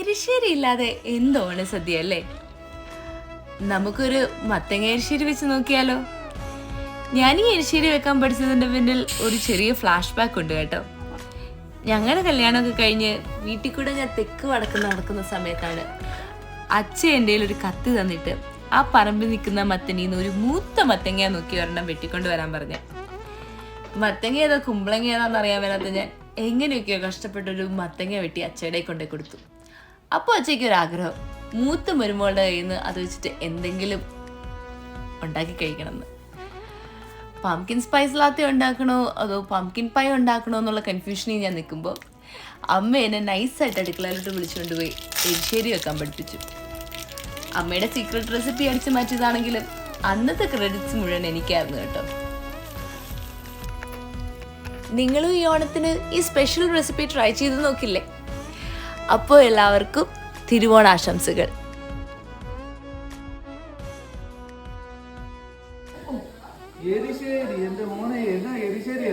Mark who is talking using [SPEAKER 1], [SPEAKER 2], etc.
[SPEAKER 1] എരിശ്ശേരി ഇല്ലാതെ എന്തോണ് സദ്യ അല്ലേ? നമുക്കൊരു മത്തങ്ങ എരിശ്ശേരി വെച്ച് നോക്കിയാലോ? ഞാൻ ഈ എരിശ്ശേരി വെക്കാൻ പഠിച്ചതിൻ്റെ പിന്നിൽ ഒരു ചെറിയ ഫ്ലാഷ് ബാക്ക് ഉണ്ട് കേട്ടോ. ഞങ്ങളുടെ കല്യാണമൊക്കെ കഴിഞ്ഞ് വീട്ടിൽ കൂടെ ഞാൻ തെക്ക് വടക്ക് നടക്കുന്ന സമയത്താണ് അച്ഛൻ എൻ്റെ ഒരു കത്തി തന്നിട്ട് ആ പറമ്പിൽ നിൽക്കുന്ന മത്തനീന്ന് ഒരു മൂത്ത മത്തങ്ങ നോക്കി ഒരെണ്ണം വെട്ടിക്കൊണ്ട് വരാൻ പറഞ്ഞ. മത്തങ്ങ ഏതാ കുമ്പളങ്ങ ഏതാന്ന് അറിയാൻ വരാത്ത ഞാൻ എങ്ങനെയൊക്കെയോ കഷ്ടപ്പെട്ടൊരു മത്തങ്ങ വെട്ടി അച്ഛയുടെ കൊണ്ടേ കൊടുത്തു. അപ്പോൾ അച്ഛയ്ക്ക് ഒരാഗ്രഹം, മൂത്ത മരുമകളുടെ കയ്യിൽ നിന്ന് അത് വെച്ചിട്ട് എന്തെങ്കിലും ഉണ്ടാക്കി കഴിക്കണമെന്ന്. പംകിൻ സ്പൈസ് ലാത്തെ ഉണ്ടാക്കണോ അതോ പംകിൻ പൈ ഉണ്ടാക്കണോ എന്നുള്ള കൺഫ്യൂഷനിൽ ഞാൻ നിൽക്കുമ്പോൾ അമ്മ എന്നെ നൈസായിട്ട് അടുക്കളയിലോട്ട് വിളിച്ചുകൊണ്ട് പോയി എരിശ്ശേരി വെക്കാൻ പഠിപ്പിച്ചു. അമ്മയുടെ സീക്രട്ട് റെസിപ്പി അടിച്ചു മാറ്റിയതാണെങ്കിലും അന്നത്തെ ക്രെഡിറ്റ്സ് മുഴുവൻ എനിക്കായിരുന്നു കേട്ടോ. നിങ്ങളും ഈ ഓണത്തിന് ഈ സ്പെഷ്യൽ റെസിപ്പി ട്രൈ ചെയ്ത് നോക്കില്ലേ? അപ്പോൾ എല്ലാവർക്കും തിരുവോണാശംസകൾ.
[SPEAKER 2] എരിശ്ശേരി എന്റെ മോനെ എന്നാ എരിശ്ശേരി